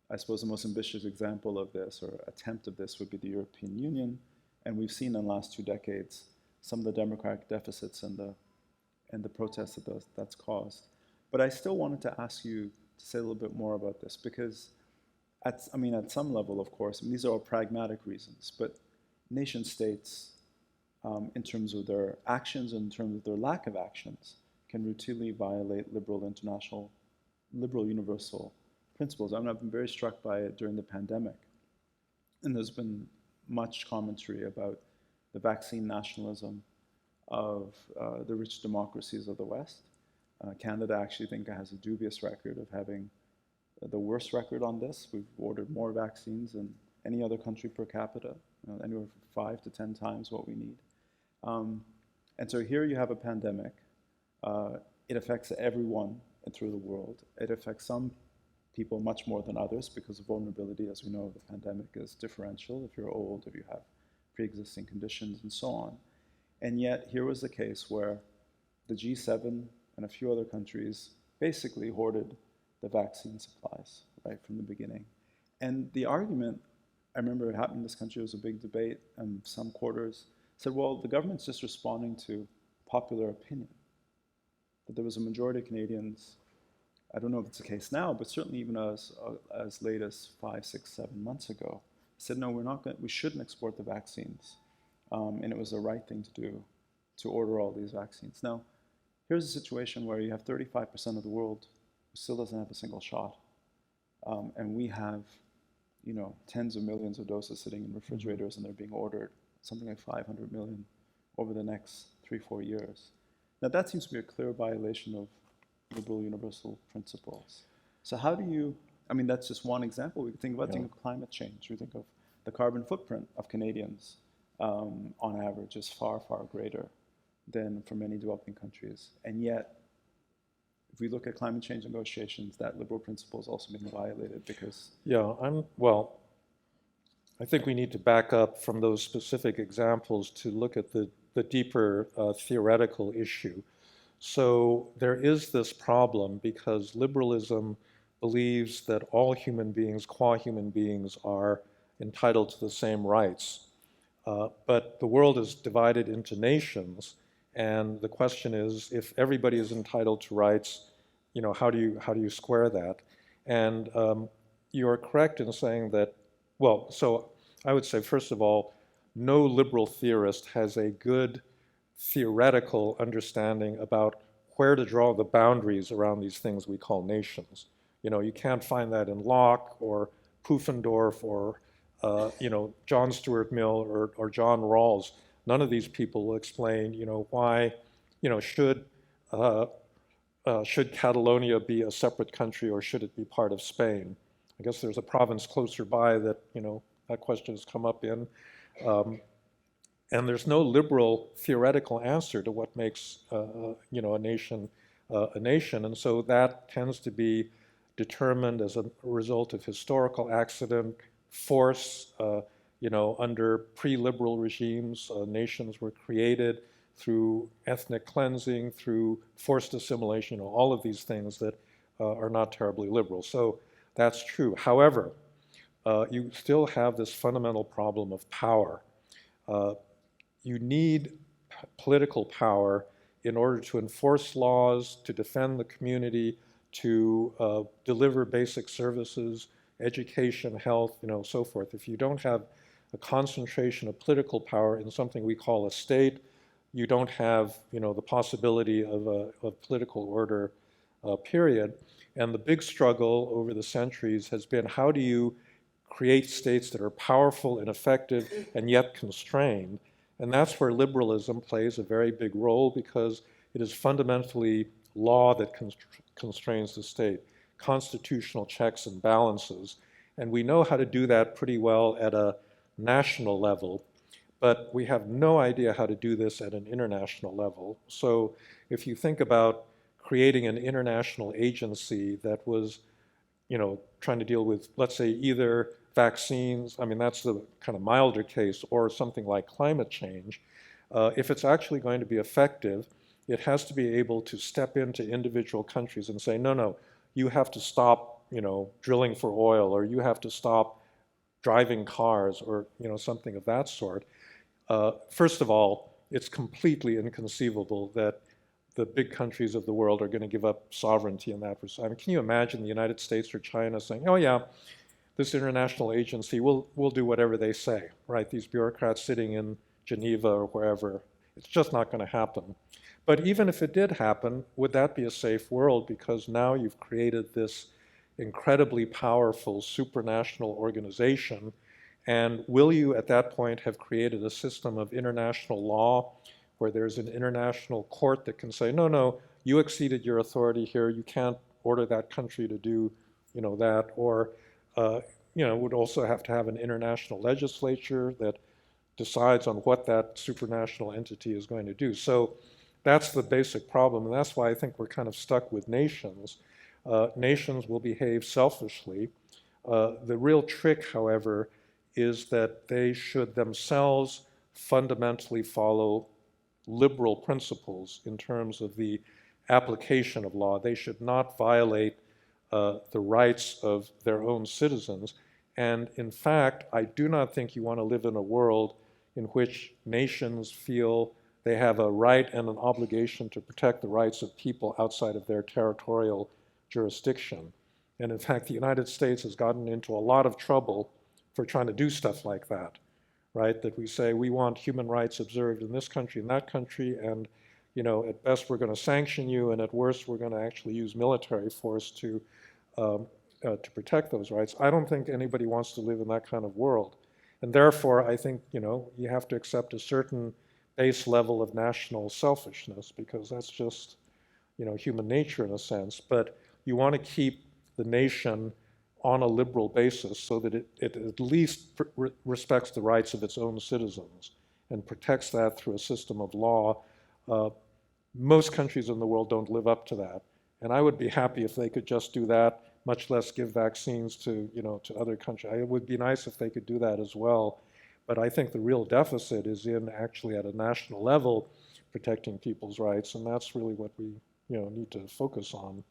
I suppose the most ambitious example of this, or attempt of this, would be the European Union. And we've seen in the last 2 decades some of the democratic deficits and the protests that's caused. But I still wanted to ask you to say a little bit more about this, because at some level, of course, these are all pragmatic reasons, but nation states, in terms of their actions and in terms of their lack of actions, can routinely violate liberal universal principles. I mean, I've been very struck by it during the pandemic. And there's been much commentary about the vaccine nationalism of the rich democracies of the West. Canada, actually, I think, has a dubious record of having the worst record on this. We've ordered more vaccines than any other country per capita, anywhere from 5 to 10 times what we need. And so here you have a pandemic. It affects everyone through the world. It affects some people much more than others because of vulnerability. As we know, the pandemic is differential if you're old, if you have pre-existing conditions, and so on. And yet, here was the case where the G7 and a few other countries basically hoarded the vaccine supplies right from the beginning. And the argument, I remember it happened in this country, it was a big debate, and some quarters said, well, the government's just responding to popular opinion. But there was a majority of Canadians, I don't know if it's the case now, but certainly even as late as 5, 6, 7 months ago, said, no, we shouldn't export the vaccines. And it was the right thing to do, to order all these vaccines. Now, here's a situation where you have 35% of the world who still doesn't have a single shot. And we have, tens of millions of doses sitting in refrigerators, and they're being ordered, something like 500 million over the next 3-4 years. Now that seems to be a clear violation of liberal universal principles. So how do you, that's just one example. We think about climate change. We think of the carbon footprint of Canadians on average is far, far greater than for many developing countries. And yet, if we look at climate change negotiations, that liberal principle is also being violated because... Yeah, I think we need to back up from those specific examples to look at the deeper theoretical issue. So there is this problem because liberalism believes that all human beings, qua human beings, are entitled to the same rights. But the world is divided into nations, and the question is, if everybody is entitled to rights, how do you square that? And you are correct in saying that, so I would say, first of all, no liberal theorist has a good theoretical understanding about where to draw the boundaries around these things we call nations. You can't find that in Locke or Pufendorf or John Stuart Mill or John Rawls. None of these people will explain, why, should Catalonia be a separate country or should it be part of Spain? I guess there's a province closer by that, that question has come up in. And there's no liberal theoretical answer to what makes, a nation a nation. And so that tends to be determined as a result of historical accident, force. Under pre-liberal regimes, nations were created through ethnic cleansing, through forced assimilation, all of these things that are not terribly liberal. So that's true. However, you still have this fundamental problem of power. You need political power in order to enforce laws, to defend the community, to deliver basic services, education, health, so forth. If you don't have a concentration of political power in something we call a state, you don't have, the possibility of a political order, period. And the big struggle over the centuries has been, how do you create states that are powerful and effective and yet constrained? And that's where liberalism plays a very big role, because it is fundamentally law that constrains the state, constitutional checks and balances. And we know how to do that pretty well at a national level, but we have no idea how to do this at an international level. So if you think about creating an international agency that was, trying to deal with, let's say, either vaccines, that's the kind of milder case, or something like climate change, if it's actually going to be effective, it has to be able to step into individual countries and say, no, you have to stop, drilling for oil, or you have to stop driving cars, or something of that sort. First of all, it's completely inconceivable that the big countries of the world are going to give up sovereignty in that respect. Can you imagine the United States or China saying, oh yeah, this international agency will do whatever they say, right? These bureaucrats sitting in Geneva or wherever, it's just not going to happen. But even if it did happen, would that be a safe world? Because now you've created this incredibly powerful supranational organization, and will you at that point have created a system of international law where there's an international court that can say, no, you exceeded your authority here, you can't order that country to do that, or would also have to have an international legislature that decides on what that supranational entity is going to do. So that's the basic problem, and that's why I think we're kind of stuck with nations. Nations will behave selfishly. The real trick, however, is that they should themselves fundamentally follow liberal principles in terms of the application of law. They should not violate the rights of their own citizens. And in fact, I do not think you want to live in a world in which nations feel they have a right and an obligation to protect the rights of people outside of their territorial jurisdiction. And in fact, the United States has gotten into a lot of trouble for trying to do stuff like that, right? That we say we want human rights observed in this country and that country, and at best we're going to sanction you, and at worst we're going to actually use military force to protect those rights. I don't think anybody wants to live in that kind of world. And therefore, I think, you have to accept a certain base level of national selfishness, because that's just, human nature in a sense. But you want to keep the nation on a liberal basis so that it at least respects the rights of its own citizens and protects that through a system of law. Most countries in the world don't live up to that. And I would be happy if they could just do that, much less give vaccines to, to other countries. It would be nice if they could do that as well. But I think the real deficit is in actually at a national level protecting people's rights, and that's really what we, need to focus on.